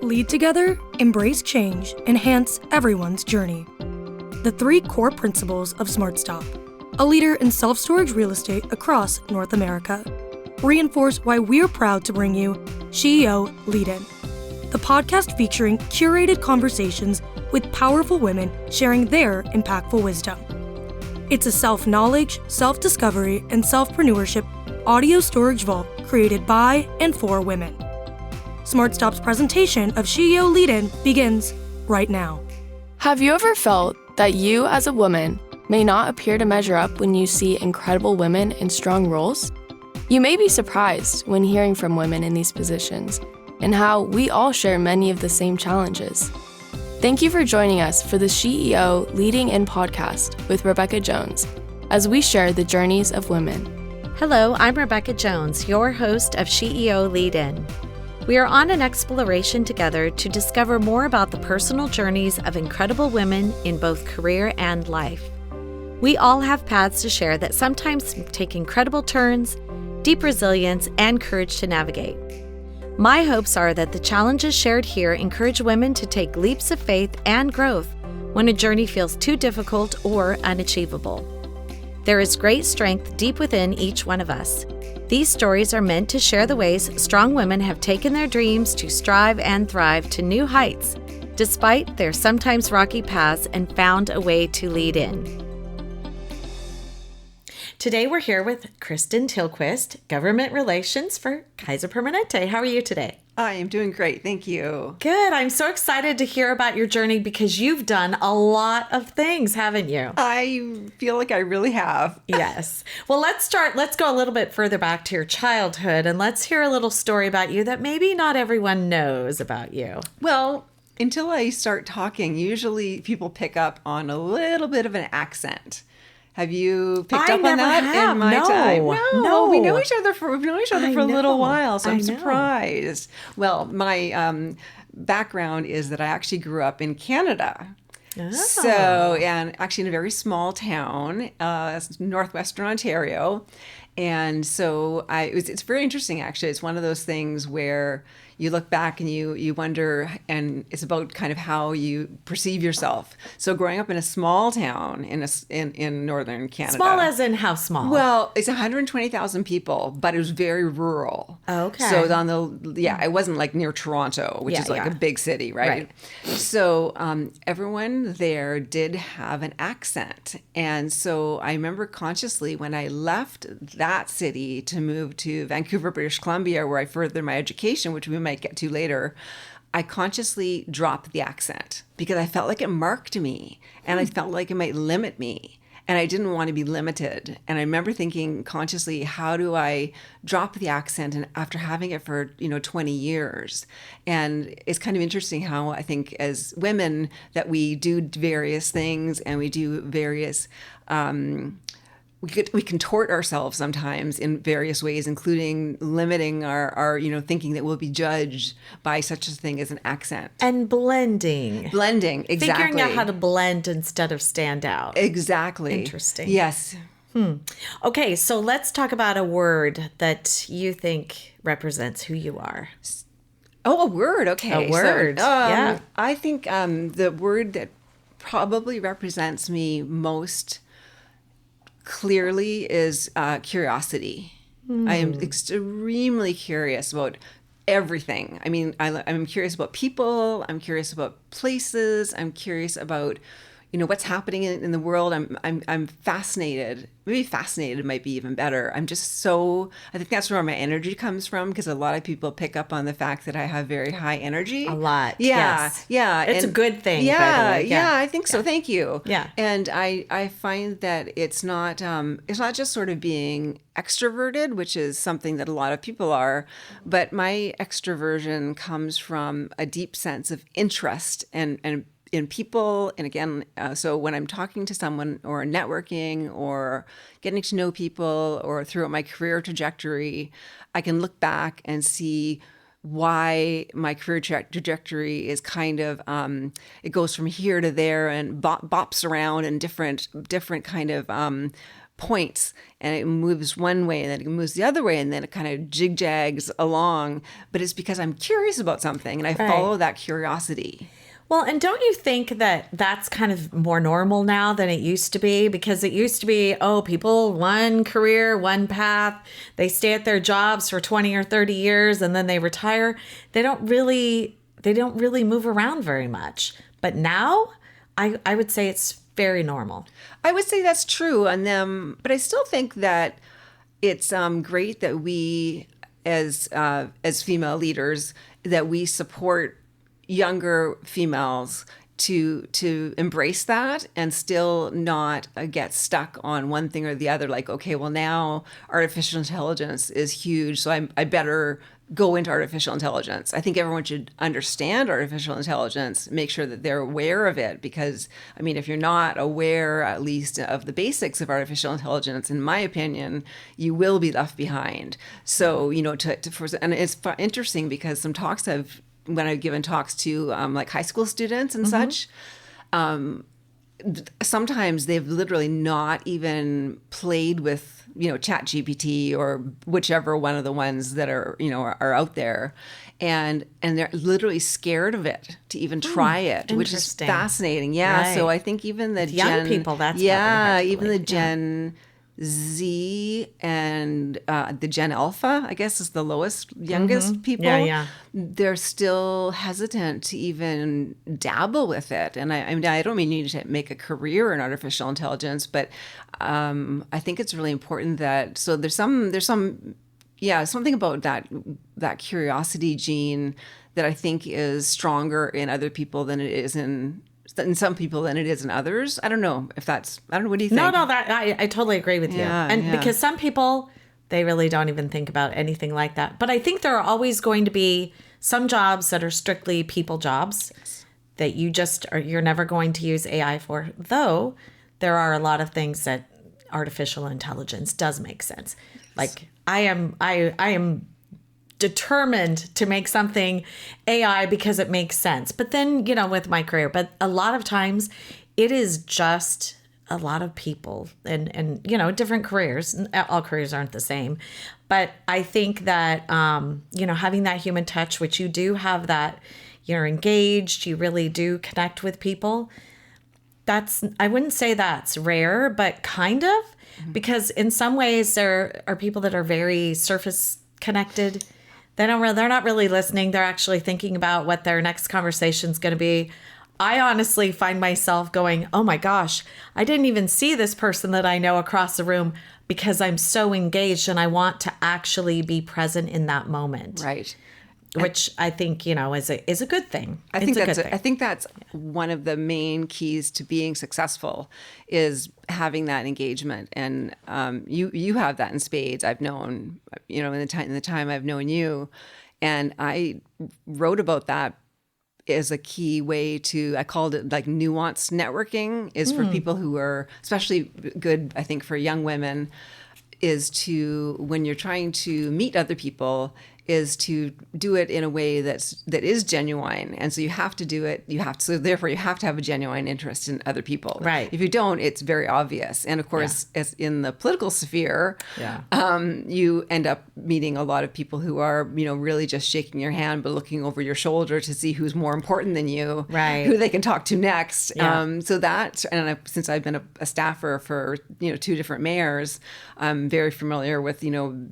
Lead together, embrace change, enhance everyone's journey. The 3 core principles of SmartStop, a leader in self-storage real estate across North America, reinforce why we're proud to bring you SheEO Lead-In, the podcast featuring curated conversations with powerful women sharing their impactful wisdom. It's a self-knowledge, self-discovery, and self-preneurship audio storage vault created by and for women. SmartStop's presentation of SheEO Lead-In begins right now. Have you ever felt that you as a woman may not appear to measure up when you see incredible women in strong roles? You may be surprised when hearing from women in these positions and how we all share many of the same challenges. Thank you for joining us for the SheEO Leading-In podcast with Rebecca Jones as we share the journeys of women. Hello, I'm Rebecca Jones, your host of SheEO Lead-In. We are on an exploration together to discover more about the personal journeys of incredible women in both career and life. We all have paths to share that sometimes take incredible turns, deep resilience, and courage to navigate. My hopes are that the challenges shared here encourage women to take leaps of faith and growth when a journey feels too difficult or unachievable. There is great strength deep within each one of us. These stories are meant to share the ways strong women have taken their dreams to strive and thrive to new heights, despite their sometimes rocky paths, and found a way to lead in. Today we're here with Kristin Tillquist, Government Relations for Kaiser Permanente. How are you today? I am doing great. Thank you. Good. I'm so excited to hear about your journey because you've done a lot of things, haven't you? I feel like I really have. Yes. Well, let's go a little bit further back to your childhood and let's hear a little story about you that maybe not everyone knows about you. Well, until I start talking, usually people pick up on a little bit of an accent. Have you picked up on that in my time? No, we know each other for a little while, so I'm surprised. Well, my background is that I actually grew up in Canada. Oh. So, and actually in a very small town, northwestern Ontario. And so it's very interesting, actually. It's one of those things where you look back and you wonder, and it's about kind of how you perceive yourself. So growing up in a small town in northern Canada. Small as in how small? Well, it's 120,000 people, but it was very rural. Okay. So it wasn't like near Toronto, which is like a big city, right? So everyone there did have an accent. And so I remember consciously when I left that city to move to Vancouver, British Columbia, where I furthered my education, which we might get to later, I consciously dropped the accent because I felt like it marked me and I felt like it might limit me and I didn't want to be limited. And I remember thinking consciously, how do I drop the accent and after having it for 20 years? And it's kind of interesting how I think as women that we do various things and we do various we contort ourselves sometimes in various ways, including limiting our thinking that we'll be judged by such a thing as an accent. And blending, exactly. Figuring out how to blend instead of stand out. Exactly. Interesting. Yes. Okay, so let's talk about a word that you think represents who you are. Oh, a word. Okay. A word. Yeah. I think the word that probably represents me most clearly is curiosity. I am extremely curious about everything. I mean, I'm curious about people. I'm curious about places. I'm curious about, what's happening in the world. I'm fascinated. Maybe fascinated might be even better. I think that's where my energy comes from because a lot of people pick up on the fact that I have very high energy. A lot. Yeah. Yes. Yeah. It's a good thing, yeah, by the way. Yeah, I think so. Thank you. Yeah. And I find that it's not just sort of being extroverted, which is something that a lot of people are, but my extroversion comes from a deep sense of interest and in people. And again, so when I'm talking to someone or networking or getting to know people or throughout my career trajectory, I can look back and see why my career trajectory is kind of, it goes from here to there and bops around in different kind of points and it moves one way and then it moves the other way and then it kind of jig-jags along. But it's because I'm curious about something and I follow that curiosity. Well, and don't you think that that's kind of more normal now than it used to be? Because it used to be, people, one career, one path. They stay at their jobs for 20 or 30 years and then they retire. They don't really move around very much. But now I would say it's very normal. I would say that's true on them, but I still think that it's great that we as female leaders, that we support younger females to embrace that and still not get stuck on one thing or the other. Like, okay, well now artificial intelligence is huge, so I better go into artificial intelligence. I think everyone should understand artificial intelligence, make sure that they're aware of it, because I mean, if you're not aware at least of the basics of artificial intelligence, in my opinion, you will be left behind. So, and it's interesting because some talks when I've given talks to like high school students and such, sometimes they've literally not even played with, Chat GPT or whichever one of the ones that are out there. And they're literally scared of it to even try it, which is fascinating. Yeah. Right. So I think even the young people, that's even the Gen Z and the Gen Alpha, I guess, is the youngest people. Yeah. They're still hesitant to even dabble with it. And I don't mean you need to make a career in artificial intelligence, but I think it's really important that, so there's something about that curiosity gene that I think is stronger in other people than it is in some people than it is in others. I don't know if that's, what do you think? No, that I totally agree with you. Because some people, they really don't even think about anything like that. But I think there are always going to be some jobs that are strictly people jobs that you're never going to use AI for. Though there are a lot of things that artificial intelligence does make sense. Like I am determined to make something AI because it makes sense. But then, with my career, but a lot of times it is just a lot of people and different careers. All careers aren't the same. But I think that, having that human touch, which you do have, that you're engaged, you really do connect with people. I wouldn't say that's rare, but kind of, because in some ways there are people that are very surface connected. They're not really listening. They're actually thinking about what their next conversation is going to be. I honestly find myself going, oh my gosh, I didn't even see this person that I know across the room because I'm so engaged and I want to actually be present in that moment. Right. Which I think, is a good thing. I think that's one of the main keys to being successful, is having that engagement. And you have that in spades. I've known, in the time I've known you, and I wrote about that as a key way to, I called it like nuanced networking, is for people who are especially good, I think, for young women, is to, when you're trying to meet other people, is to do it in a way that is genuine. And so you have to do it, so therefore you have to have a genuine interest in other people. Right. If you don't, it's very obvious. And of course, as in the political sphere, you end up meeting a lot of people who are, really just shaking your hand, but looking over your shoulder to see who's more important than you, right, who they can talk to next. Yeah. So that, and since I've been a staffer for, 2 different mayors, I'm very familiar with,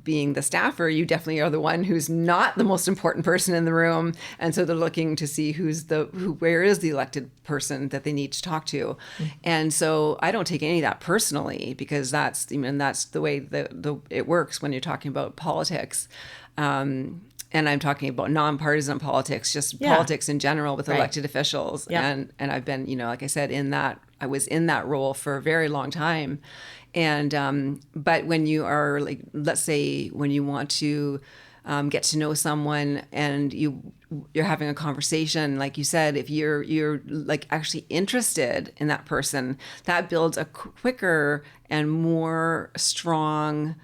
being the staffer. You definitely are the one who's not the most important person in the room, and so they're looking to see where is the elected person that they need to talk to. And so I don't take any of that personally, because that's the way it works when you're talking about politics. And I'm talking about nonpartisan politics, just politics in general with elected officials. And I've been, like I said, I was in that role for a very long time. And but when you are, like, let's say when you want to get to know someone and you're having a conversation, like you said, if you're like actually interested in that person, that builds a quicker and more strong,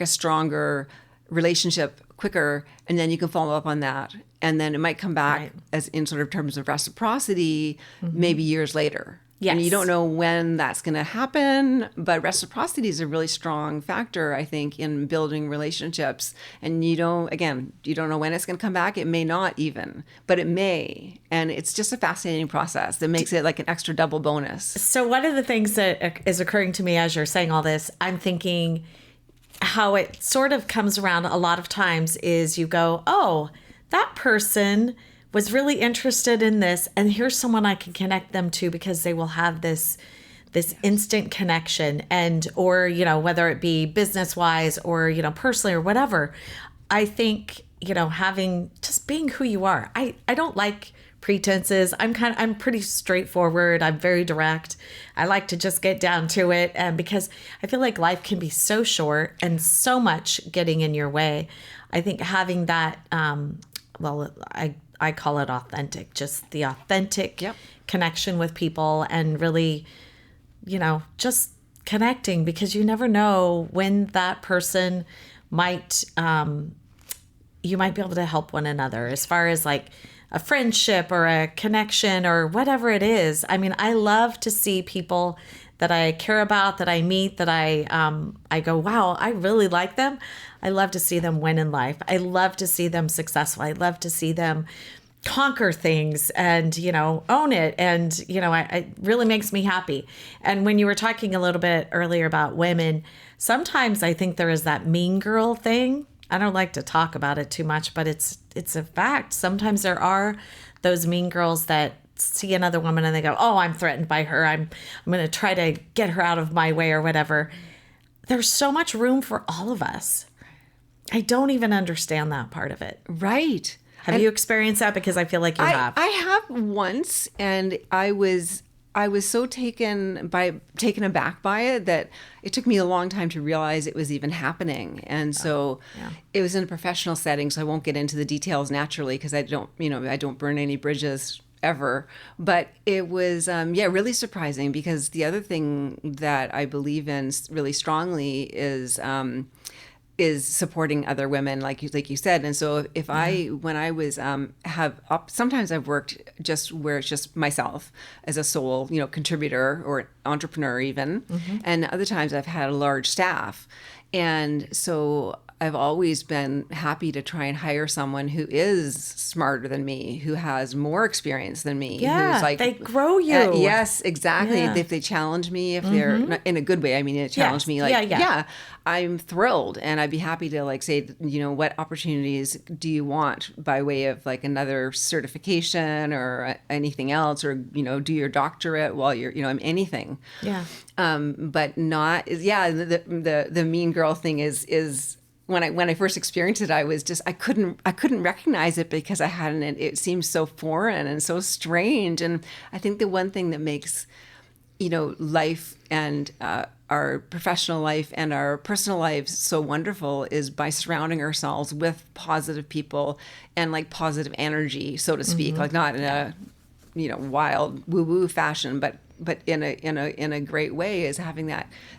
stronger relationship quicker, and then you can follow up on that, and then it might come back as in sort of terms of reciprocity, maybe years later. Yes. And you don't know when that's going to happen, but reciprocity is a really strong factor, I think, in building relationships. And you don't know when it's going to come back. It may not even, but it may. And it's just a fascinating process that makes it like an extra double bonus. So one of the things that is occurring to me as you're saying all this, I'm thinking how it sort of comes around a lot of times is you go, oh, that person was really interested in this, and here's someone I can connect them to because they will have this instant connection, and or whether it be business wise or personally or whatever. I think having just being who you are. I don't like pretenses. I'm pretty straightforward. I'm very direct. I like to just get down to it, and because I feel like life can be so short and so much getting in your way. I think having that I call it authentic, just the authentic connection with people, and really, just connecting, because you never know when that person might, you might be able to help one another as far as like a friendship or a connection or whatever it is. I mean, I love to see people that I care about, that I meet, that I go, wow, I really like them. I love to see them win in life. I love to see them successful. I love to see them conquer things and, own it. And, it really makes me happy. And when you were talking a little bit earlier about women, sometimes I think there is that mean girl thing. I don't like to talk about it too much, but it's a fact. Sometimes there are those mean girls that see another woman and they go, oh, I'm threatened by her. I'm going to try to get her out of my way or whatever. There's so much room for all of us. I don't even understand that part of it. Right. Have you experienced that? Because I feel like you have. I have once, and I was so taken aback by it that it took me a long time to realize it was even happening. And so it was in a professional setting, so I won't get into the details naturally because I don't burn any bridges ever. But it was, really surprising, because the other thing that I believe in really strongly is supporting other women, like you said. And so if when I was sometimes I've worked just where it's just myself as a sole contributor or entrepreneur even, and other times I've had a large staff, and so I've always been happy to try and hire someone who is smarter than me, who has more experience than me. Yeah, who's like, they grow you. Yes, exactly. Yeah. If they challenge me, if they're not, in a good way, I mean, they challenge me. Like, I'm thrilled, and I'd be happy to like say, what opportunities do you want by way of like another certification or anything else, or do your doctorate while you're anything. Yeah. But not the mean girl thing is. When I first experienced it, I was just I couldn't recognize it because I hadn't. It seemed so foreign and so strange. And I think the one thing that makes life and our professional life and our personal lives so wonderful is by surrounding ourselves with positive people and like positive energy, so to speak. Like not in a wild woo woo fashion, but in a great way, is having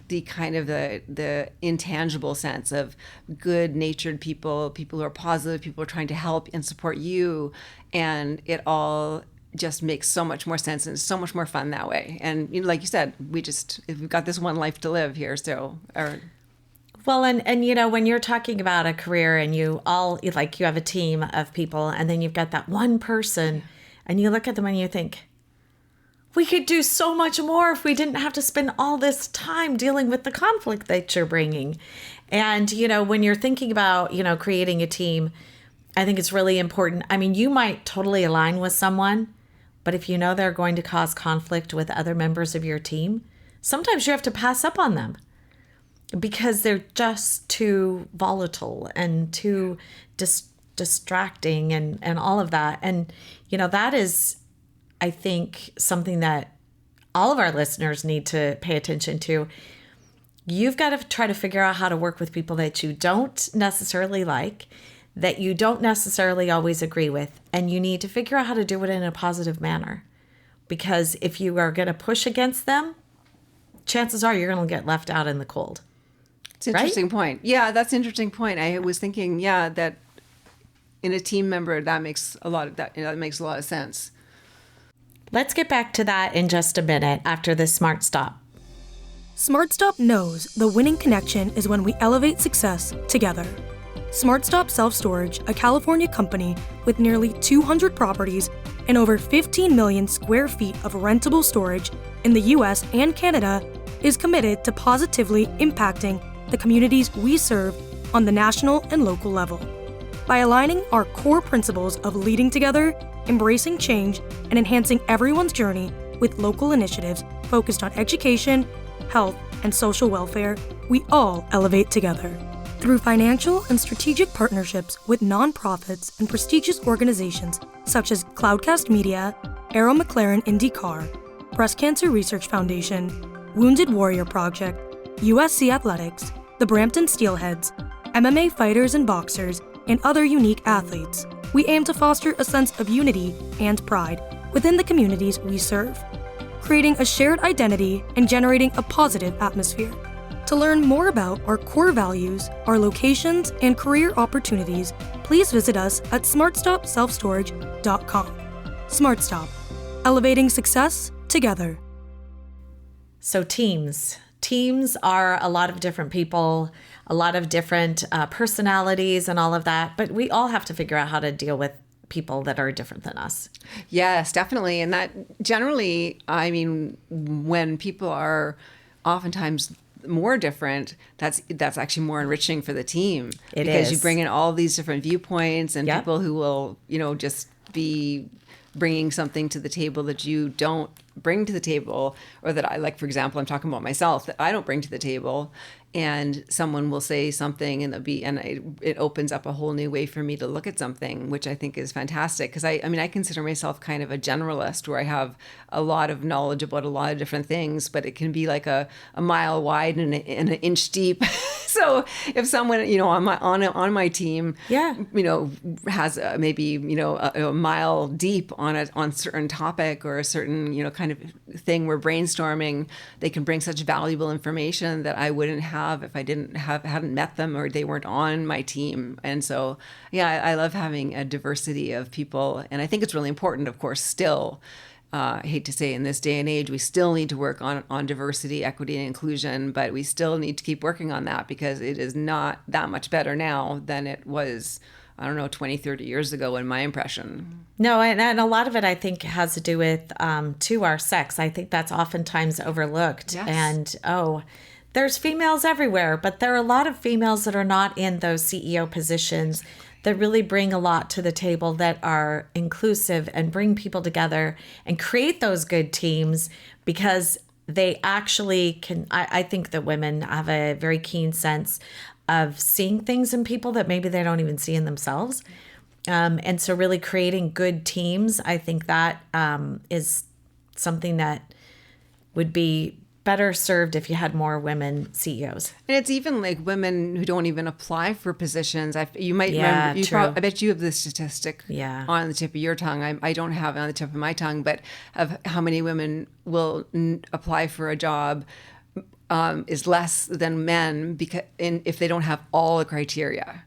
the kind of the intangible sense of good-natured people who are positive, people who are trying to help and support you, and it all just makes so much more sense, and it's so much more fun that way. And like you said, we've got this one life to live here, so. Well, and when you're talking about a career and you have a team of people, and then you've got that one person, and you look at them and you think, we could do so much more if we didn't have to spend all this time dealing with the conflict that you're bringing. And, when you're thinking about, creating a team, I think it's really important. I mean, you might totally align with someone, but if they're going to cause conflict with other members of your team, sometimes you have to pass up on them because they're just too volatile and too distracting and all of that. And, that is, I think, something that all of our listeners need to pay attention to. You've got to try to figure out how to work with people that you don't necessarily like, that you don't necessarily always agree with, and you need to figure out how to do it in a positive manner. Because if you are going to push against them, chances are you're going to get left out in the cold. It's an interesting point. Yeah, that's an interesting point. I was thinking, that in a team member, that makes a lot of sense. Let's get back to that in just a minute after this Smart Stop. SmartStop knows the winning connection is when we elevate success together. SmartStop Self Storage, a California company with nearly 200 properties and over 15 million square feet of rentable storage in the US and Canada, is committed to positively impacting the communities we serve on the national and local level. By aligning our core principles of leading together, embracing change, and enhancing everyone's journey with local initiatives focused on education, health, and social welfare, we all elevate together. Through financial and strategic partnerships with nonprofits and prestigious organizations such as Cloudcast Media, Arrow McLaren IndyCar, Breast Cancer Research Foundation, Wounded Warrior Project, USC Athletics, the Brampton Steelheads, MMA fighters and boxers, and other unique athletes, we aim to foster a sense of unity and pride within the communities we serve, creating a shared identity and generating a positive atmosphere. To learn more about our core values, our locations, and career opportunities, please visit us at smartstopselfstorage.com. SmartStop, elevating success together. So teams. Teams are a lot of different people, a lot of different personalities and all of that, but we all have to figure out how to deal with people that are different than us. Yes, definitely. And that generally, I mean, when people are oftentimes more different, that's actually more enriching for the team. Because you bring in all these different viewpoints and people who will, just be bringing something to the table that you don't bring to the table, or that I, like, for example, I'm talking about myself, that I don't bring to the table, and someone will say something and it opens up a whole new way for me to look at something, which I think is fantastic. Because I consider myself kind of a generalist, where I have a lot of knowledge about a lot of different things, but it can be like a mile wide and an inch deep. So if someone, on my team, has maybe, a mile deep on a certain topic or a certain, kind of thing we're brainstorming, they can bring such valuable information that I wouldn't have if I hadn't met them or they weren't on my team. And so, I love having a diversity of people. And I think it's really important, of course, still. I hate to say in this day and age, we still need to work on diversity, equity, and inclusion, but we still need to keep working on that, because it is not that much better now than it was, 20, 30 years ago, in my impression. No, and a lot of it, I think, has to do with, our sex. I think that's oftentimes overlooked. Yes. And, there's females everywhere, but there are a lot of females that are not in those CEO positions that really bring a lot to the table, that are inclusive and bring people together and create those good teams, because they actually can. I think that women have a very keen sense of seeing things in people that maybe they don't even see in themselves. And so really creating good teams, I think that is something that would be better served if you had more women CEOs. And it's even like women who don't even apply for positions. You might remember, I bet you have the statistic on the tip of your tongue. I don't have it on the tip of my tongue, but of how many women will apply for a job is less than men, if they don't have all the criteria.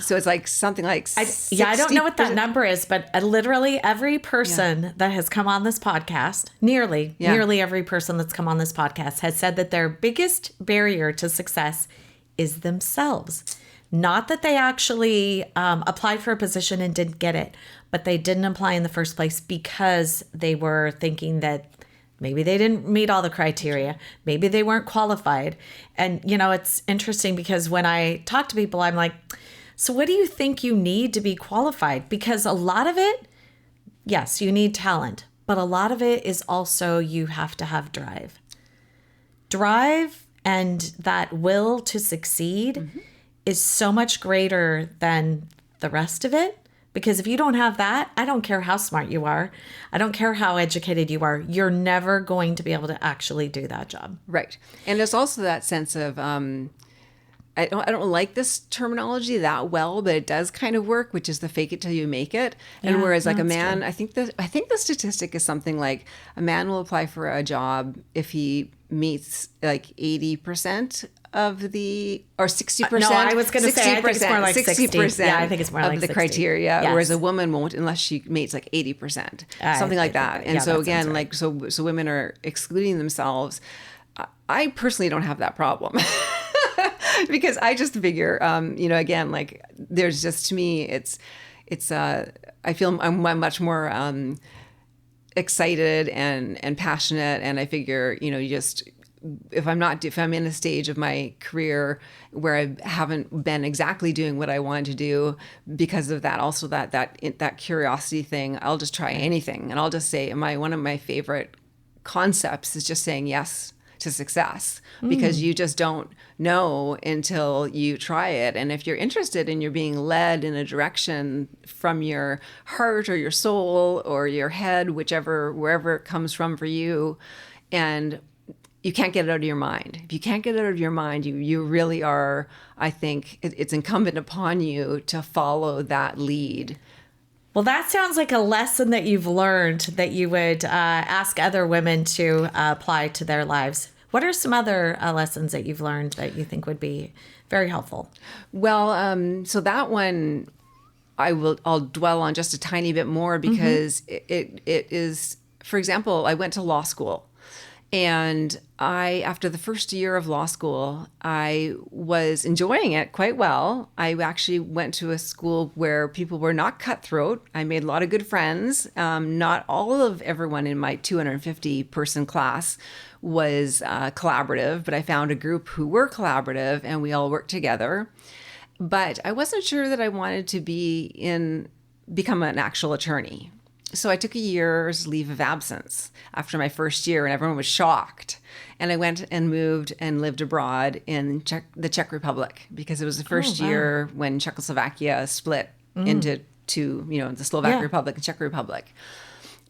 So it's like something like 60%. I don't know what that number is, but literally every person that has come on this podcast, nearly every person that's come on this podcast, has said that their biggest barrier to success is themselves. Not that they actually applied for a position and didn't get it, but they didn't apply in the first place because they were thinking that maybe they didn't meet all the criteria. Maybe they weren't qualified. And, it's interesting because when I talk to people, I'm like, so what do you think you need to be qualified? Because a lot of it, yes, you need talent, but a lot of it is also you have to have drive. Drive and that will to succeed is so much greater than the rest of it. Because if you don't have that, I don't care how smart you are. I don't care how educated you are. You're never going to be able to actually do that job. Right. And there's also that sense of, I don't like this terminology that well, but it does kind of work, which is the fake it till you make it. And whereas like a man, I think the statistic is something like a man will apply for a job if he meets like 80% of the, or 60%? No, I was going to say, I think it's more like 60%. Yeah, I think it's more like of the 60. criteria, Yes. whereas a woman won't unless she meets like 80%, something like that. And so again, right. like, so women are excluding themselves. I personally don't have that problem because I just figure, again, like there's just, to me, I feel I'm much more excited and passionate. And I figure, if I'm in a stage of my career where I haven't been exactly doing what I wanted to do because of that, also that curiosity thing, I'll just try anything. And I'll just say, one of my favorite concepts is just saying yes to success, because you just don't know until you try it. And if you're interested and you're being led in a direction from your heart or your soul or your head, wherever it comes from for you, and you can't get it out of your mind. If you can't get it out of your mind, you really are, I think it's incumbent upon you to follow that lead. Well, that sounds like a lesson that you've learned that you would ask other women to apply to their lives. What are some other lessons that you've learned that you think would be very helpful? Well, so that one I'll dwell on just a tiny bit more, because it is, for example, I went to law school. And after the first year of law school, I was enjoying it quite well. I actually went to a school where people were not cutthroat. I made a lot of good friends. Not all of everyone in my 250 person class was collaborative, but I found a group who were collaborative and we all worked together. But I wasn't sure that I wanted to become an actual attorney. So I took a year's leave of absence after my first year, and everyone was shocked. And I went and moved and lived abroad in the Czech Republic, because it was the first year when Czechoslovakia split into two, the Slovak Republic and Czech Republic.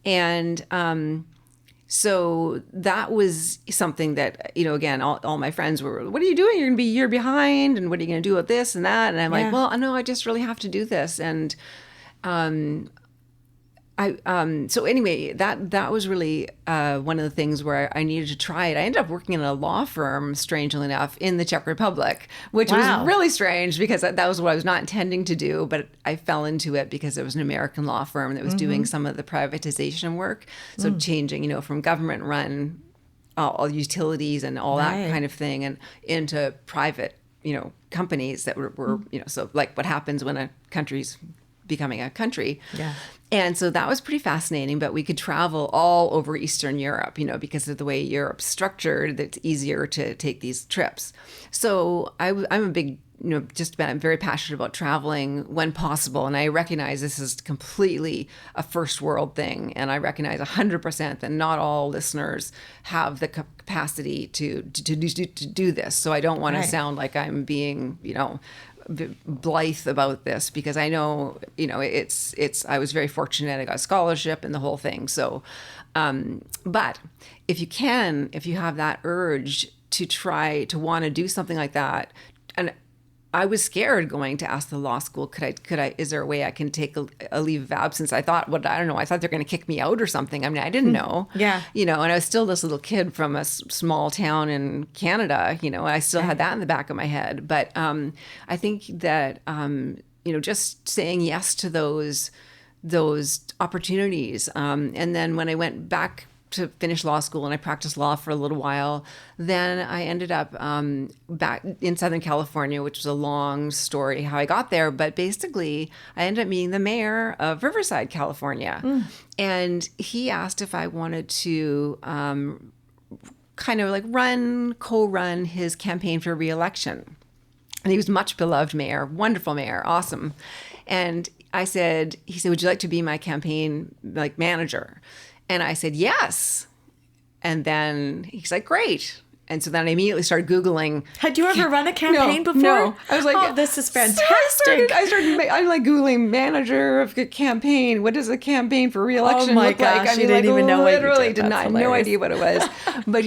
And so that was something that, again, all my friends were, what are you doing? You're going to be a year behind, and what are you going to do with this and that? And I'm like, well, no, I just really have to do this. And so anyway, that was really one of the things where I needed to try it. I ended up working in a law firm, strangely enough, in the Czech Republic, which was really strange, because that was what I was not intending to do, but I fell into it because it was an American law firm that was doing some of the privatization work. So changing, from government run, all utilities and all that kind of thing, and into private, companies that were so like what happens when a country's becoming a country. Yeah. And so that was pretty fascinating, but we could travel all over Eastern Europe, because of the way Europe's structured, it's easier to take these trips. So I'm a big, I'm very passionate about traveling when possible. And I recognize this is completely a first world thing. And I recognize 100% that not all listeners have the capacity to do this. So I don't want to sound like I'm being, blithe about this, because I know, I was very fortunate. I got a scholarship and the whole thing. So, but if you have that urge to try to want to do something like that, and I was scared going to ask the law school, could I, is there a way I can take a leave of absence? I thought, I don't know. I thought they're going to kick me out or something. I mean, I didn't know. Yeah. And I was still this little kid from a small town in Canada, I still had that in the back of my head. But I think that, just saying yes to those opportunities. And then when I went back to finish law school and I practiced law for a little while, then I ended up back in Southern California, which was a long story how I got there. But basically, I ended up meeting the mayor of Riverside, California. And he asked if I wanted to kind of like co-run his campaign for re-election. And he was much beloved mayor, wonderful mayor, awesome. And he said, would you like to be my campaign manager? And I said, yes. And then he's like, great. And so then I immediately started Googling. Had you ever run a campaign before? No. I was like, oh, this is fantastic. I'm like Googling manager of a campaign. What does a campaign for re-election look gosh, like? I mean, you didn't even know what you literally did. I had no idea what it was. But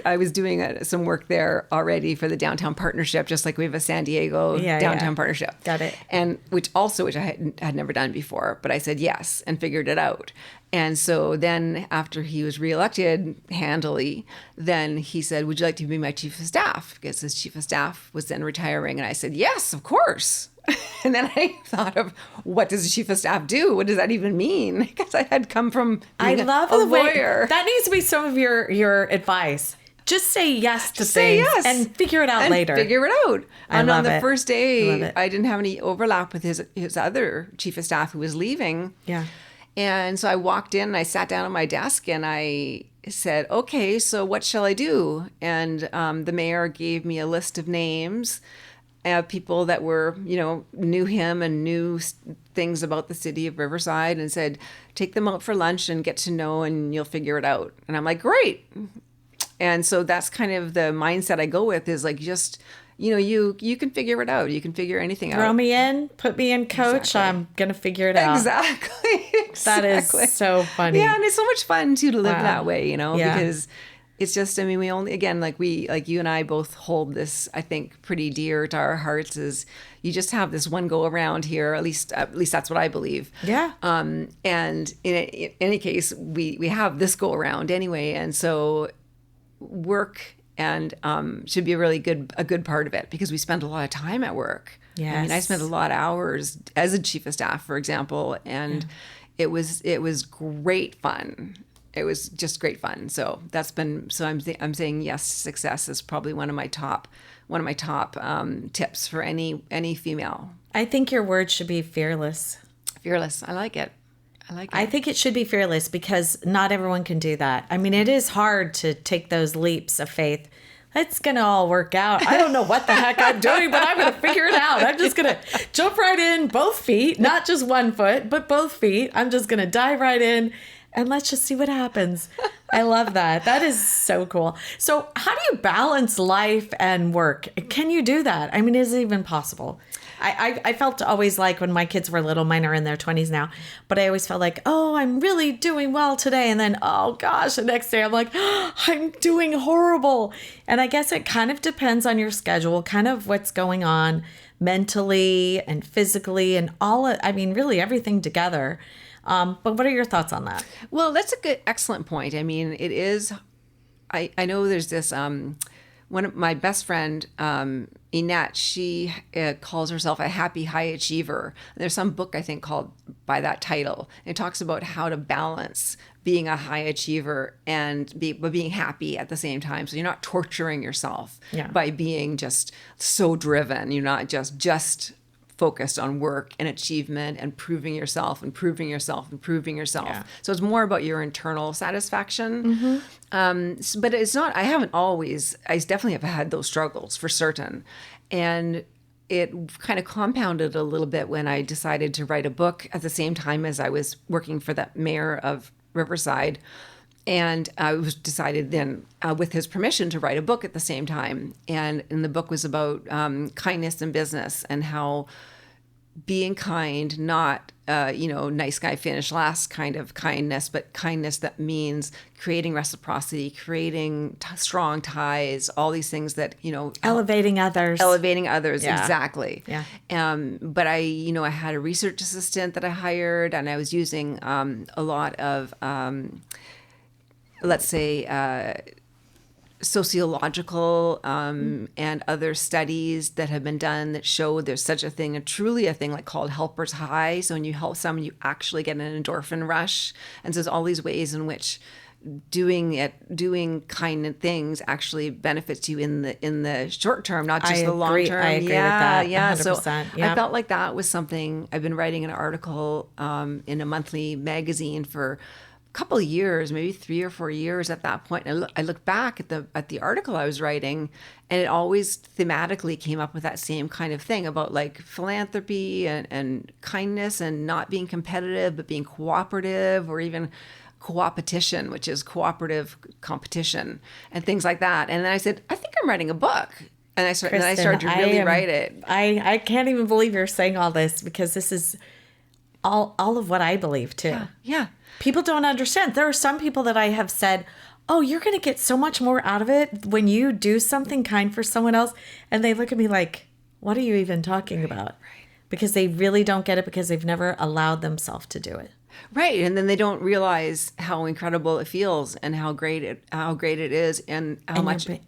I was doing some work there already for the Downtown Partnership, just like we have a San Diego Downtown Partnership. Got it. And which I had never done before, but I said yes and figured it out. And so then after he was reelected handily, then he said, said, would you like to be my chief of staff? Because his chief of staff was then retiring. And I said, yes, of course. And then I thought of, what does a chief of staff do? What does that even mean? Because I had come from being a lawyer. That needs to be some of your advice. Just say yes to things and figure it out later. Figure it out. And on the first day, I didn't have any overlap with his other chief of staff who was leaving. Yeah. And so I walked in and I sat down at my desk and I said, okay, so what shall I do? And the mayor gave me a list of names of people that were, knew him and knew things about the city of Riverside, and said, take them out for lunch and get to know, and you'll figure it out. And I'm like, great. And so that's kind of the mindset I go with, is like, just, you can figure it out. You can figure anything out. Throw me in, put me in, coach. Exactly. I'm going to figure it out. Exactly. That is so funny. Yeah. And it's so much fun too to live that way, because it's just, we only, again, like you and I both hold this, I think, pretty dear to our hearts, is you just have this one go around here. At least that's what I believe. Yeah. And in any case, we have this go around anyway. And so work and should be a good part of it, because we spend a lot of time at work. Yes. I spent a lot of hours as a chief of staff, for example, and it was great fun. It was just great fun. So I'm saying yes to success is probably one of my top tips for any female. I think your word should be fearless. Fearless. I like it. I think it should be fearless, because not everyone can do that. It is hard to take those leaps of faith. It's going to all work out. I don't know what the heck I'm doing, but I'm going to figure it out. I'm just going to jump right in, both feet, not just one foot, but both feet. I'm just going to dive right in, and let's just see what happens. I love that. That is so cool. So how do you balance life and work? Can you do that? Is it even possible? I felt always like, when my kids were little, mine are in their 20s now, but I always felt like, oh, I'm really doing well today. And then, oh gosh, the next day I'm like, oh, I'm doing horrible. And I guess it kind of depends on your schedule, kind of what's going on mentally and physically and really everything together. But what are your thoughts on that? Well, that's excellent point. It is, I know there's this, one of my best friend, Inette, she calls herself a happy high achiever. And there's some book, I think, called by that title. And it talks about how to balance being a high achiever but being happy at the same time. So you're not torturing yourself by being just so driven. You're not just focused on work and achievement and proving yourself. Yeah. So it's more about your internal satisfaction. Mm-hmm. But it's not, I definitely have had those struggles for certain. And it kind of compounded a little bit when I decided to write a book at the same time as I was working for the mayor of Riverside. And I was decided then, with his permission, to write a book at the same time. And the book was about kindness in business, and how being kind, not, nice guy finish last kind of kindness, but kindness that means creating reciprocity, creating strong ties, all these things that, elevating others. Yeah. Exactly. Yeah. But I had a research assistant that I hired, and I was using a lot of, let's say, sociological and other studies that have been done that show there's such a thing, truly a thing like called helper's high. So when you help someone, you actually get an endorphin rush. And so there's all these ways in which doing kind things actually benefits you in the short term, not just the long term. I agree with that. Yeah. 100%. So I felt like that was something. I've been writing an article in a monthly magazine for couple of years, maybe 3 or 4 years at that point. And I look back at the article I was writing, and it always thematically came up with that same kind of thing about like philanthropy and kindness, and not being competitive, but being cooperative, or even coopetition, which is cooperative competition, and things like that. And then I said, I think I'm writing a book. And I started to really write it. I can't even believe you're saying all this, because this is all of what I believe too. Yeah. People don't understand. There are some people that I have said, oh, you're going to get so much more out of it when you do something kind for someone else. And they look at me like, what are you even talking about? Right. Because they really don't get it, because they've never allowed themselves to do it. Right. And then they don't realize how incredible it feels and how great it is and how much. And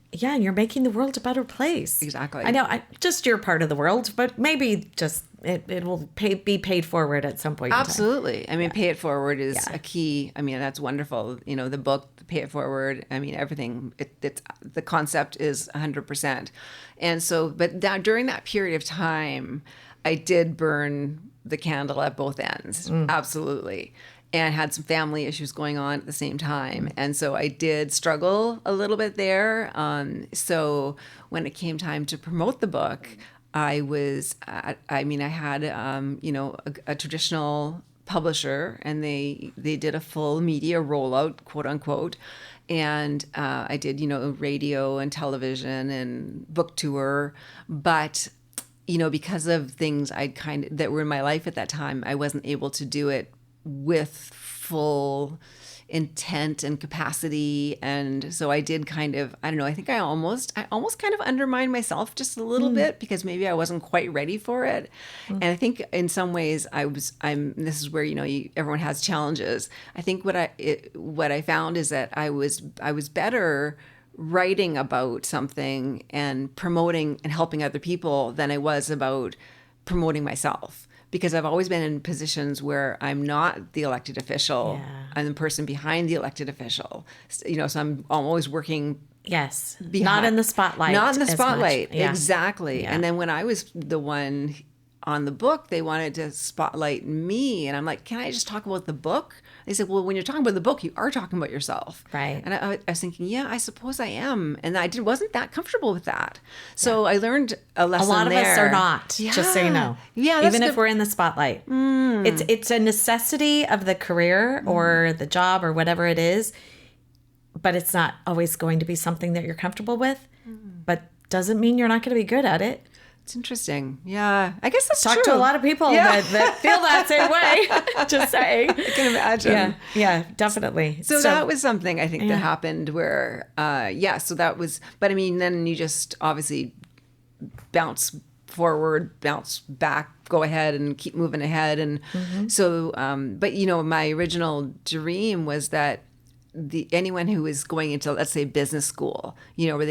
you're making the world a better place. Exactly. I know, just your part of the world, but maybe just it will be paid forward at some point. Absolutely. In time. I mean, pay it forward is a key. I mean, that's wonderful. You know, the book, Pay It Forward. I mean, everything. It's the concept is 100%. And so, but during that period of time, I did burn the candle at both ends. Absolutely. And had some family issues going on at the same time. And so I did struggle a little bit there. So when it came time to promote the book, I had, a traditional publisher, and they did a full media rollout, quote unquote. And I did, radio and television and book tour. But because of things that were in my life at that time, I wasn't able to do it with full intent and capacity. And so I did I think I almost kind of undermined myself just a little bit, because maybe I wasn't quite ready for it. And I think in some ways this is where, everyone has challenges. I think what I found is that I was better writing about something and promoting and helping other people than I was about promoting myself, because I've always been in positions where I'm not the elected official. Yeah. I'm the person behind the elected official. So I'm always working. Yes. Behind, not in the spotlight. Not in the spotlight. Yeah. Exactly. Yeah. And then when I was the one on the book, they wanted to spotlight me. And I'm like, can I just talk about the book? They said, well, when you're talking about the book, you are talking about yourself. Right. And I was thinking, yeah, I suppose I am. And I wasn't that comfortable with that. So I learned a lesson there. A lot of us are not, just so you know. Yeah, even if we're in the spotlight. It's a necessity of the career or the job or whatever it is, but it's not always going to be something that you're comfortable with, but doesn't mean you're not going to be good at it. It's interesting. Yeah. I guess that's true. Talk to a lot of people that feel that same way. Just saying. I can imagine. Yeah, definitely. So that was something I think that happened where, so that was, but I mean, then you just obviously bounce forward, bounce back, go ahead and keep moving ahead. And so, but my original dream was that anyone who is going into, let's say, business school, where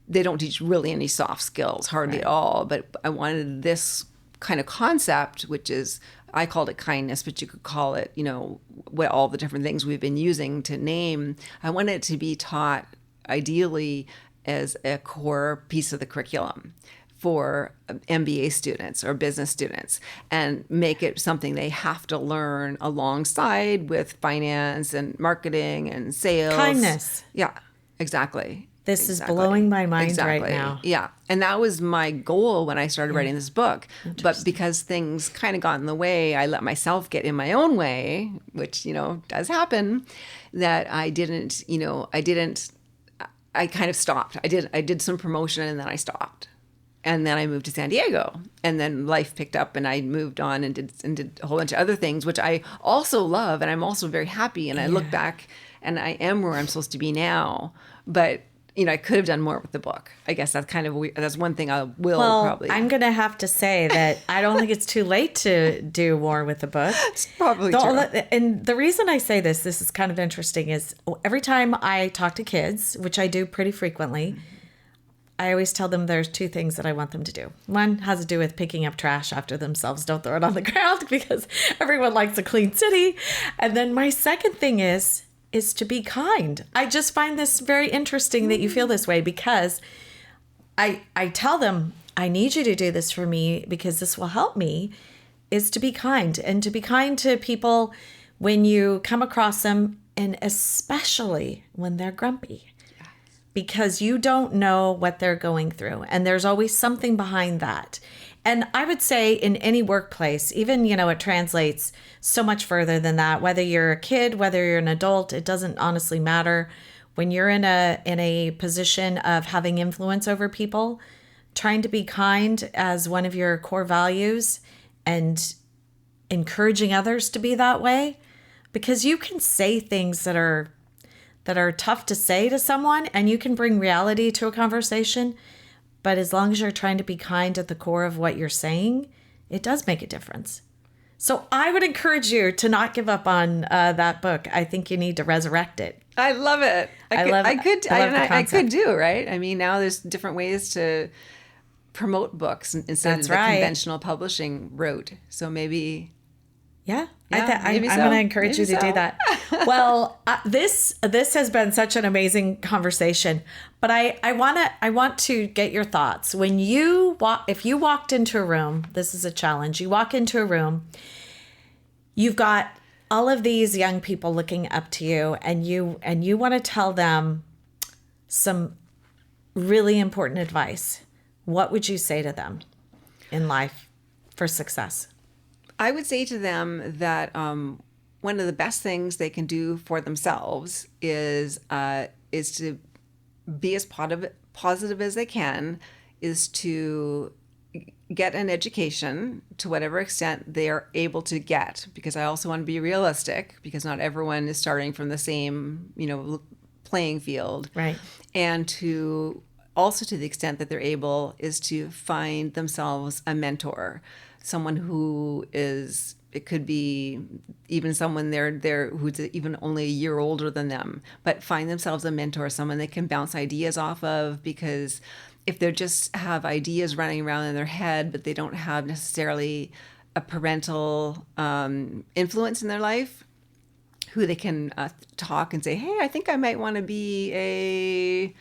they don't teach really any soft skills, hardly at all. But I wanted this kind of concept, which is, I called it kindness, but you could call it, what all the different things we've been using to name. I wanted it to be taught ideally as a core piece of the curriculum for MBA students or business students, and make it something they have to learn alongside with finance and marketing and sales. Kindness. Yeah, exactly. This is blowing my mind right now. Yeah. And that was my goal when I started writing this book. But because things kind of got in the way, I let myself get in my own way, which, does happen, that I kind of stopped. I did some promotion and then I stopped. And then I moved to San Diego, and then life picked up and I moved on and did a whole bunch of other things, which I also love. And I'm also very happy. And I look back and I am where I'm supposed to be now. But I could have done more with the book. I guess that's kind of weird. That's one thing I will probably. I'm going to have to say that I don't think it's too late to do more with the book. It's probably true. And the reason I say this is kind of interesting, is every time I talk to kids, which I do pretty frequently, I always tell them there's two things that I want them to do. One has to do with picking up trash after themselves. Don't throw it on the ground, because everyone likes a clean city. And then my second thing is to be kind. I just find this very interesting that you feel this way, because I tell them, I need you to do this for me because this will help me, is to be kind, and to be kind to people when you come across them, and especially when they're grumpy. Because you don't know what they're going through. And there's always something behind that. And I would say in any workplace, even, it translates so much further than that. Whether you're a kid, whether you're an adult, it doesn't honestly matter. When you're in a position of having influence over people, trying to be kind as one of your core values and encouraging others to be that way. Because you can say things that are tough to say to someone, and you can bring reality to a conversation. But as long as you're trying to be kind at the core of what you're saying, it does make a difference. So I would encourage you to not give up on that book. I think you need to resurrect it. I love it. I could do, right? I mean, now there's different ways to promote books instead of the conventional publishing route. So maybe... Yeah, I'm going to encourage you to do that. Well, this has been such an amazing conversation, but I want to get your thoughts. When if you walked into a room, this is a challenge. You walk into a room, you've got all of these young people looking up to you, and you want to tell them some really important advice. What would you say to them in life for success? I would say to them that one of the best things they can do for themselves is to be as positive as they can, is to get an education to whatever extent they are able to get, because I also want to be realistic, because not everyone is starting from the same, playing field. Right. And to also, to the extent that they're able, is to find themselves a mentor. Someone who is, it could be even someone there who's even only a year older than them, but find themselves a mentor, someone they can bounce ideas off of, because if they just have ideas running around in their head, but they don't have necessarily a parental influence in their life, who they can talk and say, hey, I think I might want to be a...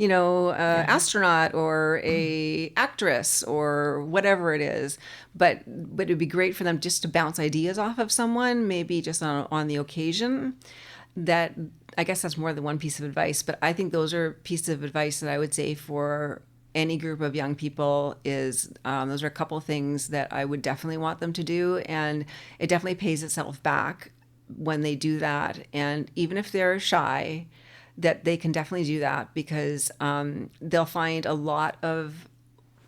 astronaut or a actress or whatever it is. But it would be great for them just to bounce ideas off of someone, maybe just on the occasion. That, I guess that's more than one piece of advice, but I think those are pieces of advice that I would say for any group of young people is, those are a couple of things that I would definitely want them to do. And it definitely pays itself back when they do that. And even if they're shy, that they can definitely do that, because they'll find a lot of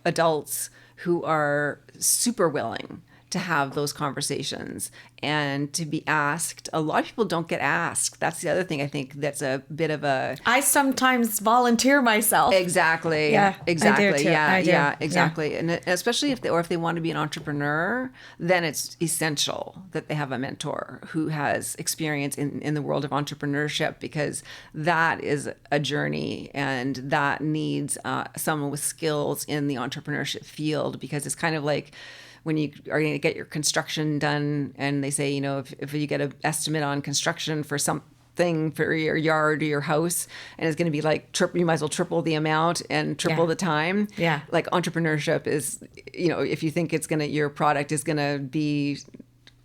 adults who are super willing to have those conversations and to be asked. A lot of people don't get asked. That's the other thing I think that's a bit of a... I sometimes volunteer myself. Exactly. Yeah, exactly. I do too. Yeah, exactly. Yeah. And especially if they want to be an entrepreneur, then it's essential that they have a mentor who has experience in the world of entrepreneurship, because that is a journey, and that needs someone with skills in the entrepreneurship field, because it's kind of like when you are going to get your construction done and they say, if you get an estimate on construction for something for your yard or your house, and it's going to be like you might as well triple the amount and triple the time. Yeah. Like entrepreneurship is, if you think your product is going to be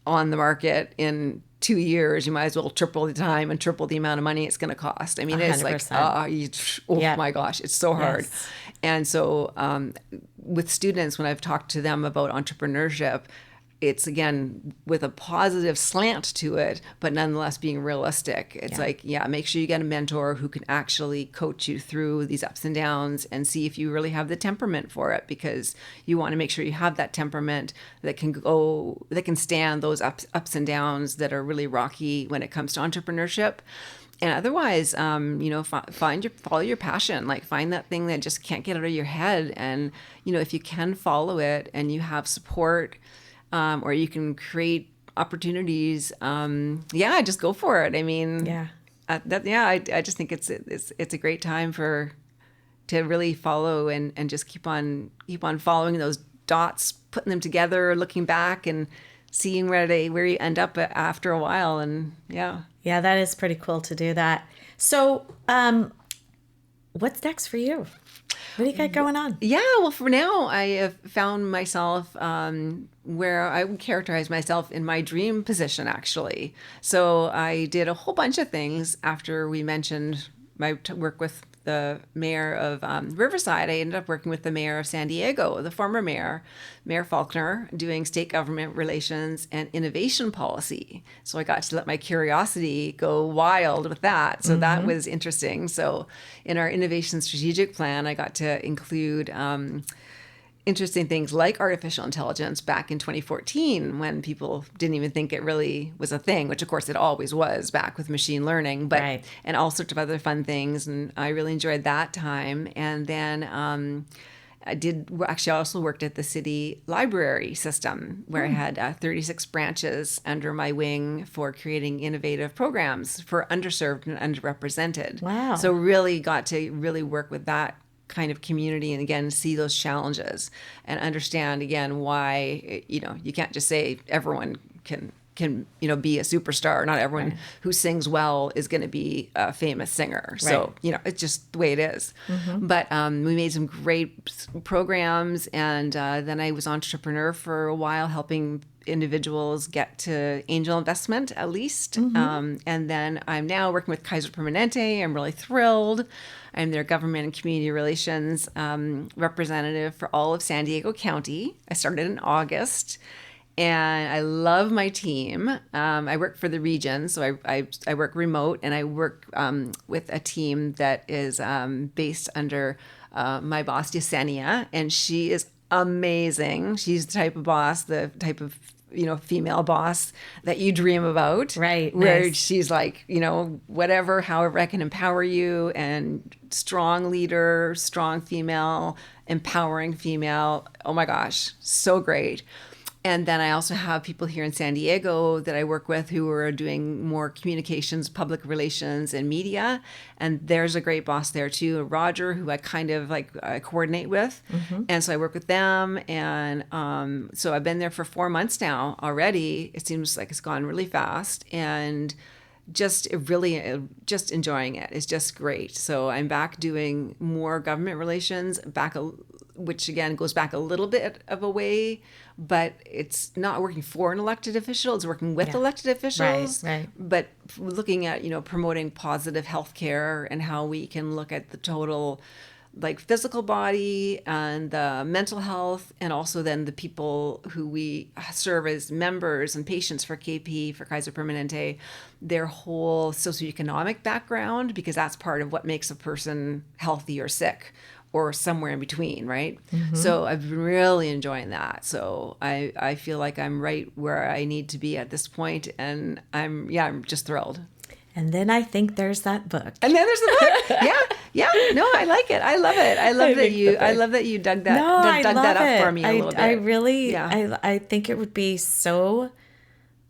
on the market in 2 years, you might as well triple the time and triple the amount of money it's going to cost. I mean, 100%. It's like, my gosh, it's so hard. Yes. And so with students, when I've talked to them about entrepreneurship, it's, again, with a positive slant to it, but nonetheless being realistic. It's make sure you get a mentor who can actually coach you through these ups and downs and see if you really have the temperament for it, because you want to make sure you have that temperament that can stand those ups and downs that are really rocky when it comes to entrepreneurship. And otherwise, follow your passion, like find that thing that just can't get out of your head. And, if you can follow it and you have support, or you can create opportunities, just go for it. I mean, I just think it's a great time to really follow and just keep on following those dots, putting them together, looking back and seeing where you end up after a while. And yeah, that is pretty cool to do that. So, what's next for you? What do you got going on? Yeah, well, for now, I have found myself where I would characterize myself in my dream position, actually. So I did a whole bunch of things after we mentioned my work with the mayor of Riverside. I ended up working with the mayor of San Diego, the former mayor, Mayor Faulkner, doing state government relations and innovation policy. So I got to let my curiosity go wild with that. So that was interesting. So in our innovation strategic plan, I got to include interesting things like artificial intelligence back in 2014, when people didn't even think it really was a thing, which of course it always was back with machine learning, but and all sorts of other fun things. And I really enjoyed that time. And then I also worked at the city library system where I had 36 branches under my wing for creating innovative programs for underserved and underrepresented. Wow. So really got to really work with that kind of community and again see those challenges and understand again why you can't just say everyone can be a superstar. Not everyone who sings well is going to be a famous singer. So it's just the way it is. But we made some great programs, and then I was entrepreneur for a while, helping individuals get to angel investment at least. And then I'm now working with Kaiser Permanente. I'm really thrilled. I'm their government and community relations representative for all of San Diego County. I started in August. And I love my team. I work for the region, so I work remote, and I work with a team that is based under my boss, Yesenia, and she is amazing. She's the type of female boss that you dream about. Right. Where nice. she's like, whatever, however I can empower you, and strong leader, strong female, empowering female. Oh my gosh, so great. And then I also have people here in San Diego that I work with who are doing more communications, public relations, and media. And there's a great boss there too, Roger, who I kind of coordinate with. And so I work with them. And so I've been there for 4 months now already. It seems like it's gone really fast. And just enjoying it. It's just great. So I'm back doing more government relations, which again goes back a little bit of a way, but it's not working for an elected official. It's working with elected officials. Right. But looking at, promoting positive healthcare and how we can look at the total physical body and the mental health, and also then the people who we serve as members and patients for KP, for Kaiser Permanente, their whole socioeconomic background, because that's part of what makes a person healthy or sick, or somewhere in between, right? So I've been really enjoying that. So I feel like I'm right where I need to be at this point, and I'm just thrilled. And then I think there's that book. And then there's the book. Yeah. No, I like it. I love it. I love that you dug that up for me a little bit. I really, I think it would be so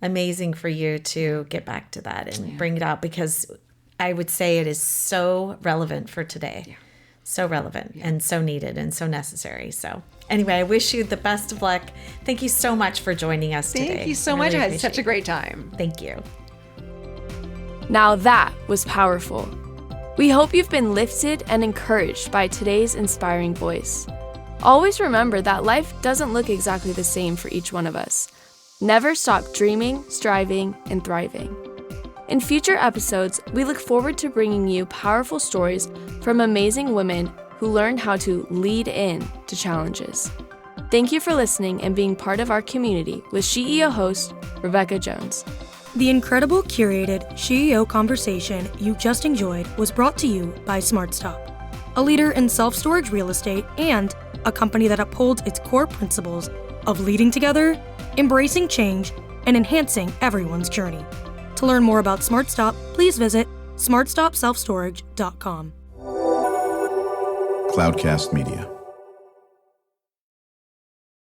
amazing for you to get back to that and bring it out, because I would say it is so relevant for today. Yeah. So relevant and so needed and so necessary. So anyway, I wish you the best of luck. Thank you so much for joining us today. Thank you so much. I had such a great time. Thank you. Now that was powerful. We hope you've been lifted and encouraged by today's inspiring voice. Always remember that life doesn't look exactly the same for each one of us. Never stop dreaming, striving, and thriving. In future episodes, we look forward to bringing you powerful stories from amazing women who learned how to lead in to challenges. Thank you for listening and being part of our community with SheEO host, Rebecca Jones. The incredible curated SheEO conversation you just enjoyed was brought to you by SmartStop, a leader in self-storage real estate and a company that upholds its core principles of leading together, embracing change, and enhancing everyone's journey. To learn more about SmartStop, please visit smartstopselfstorage.com. Cloudcast Media.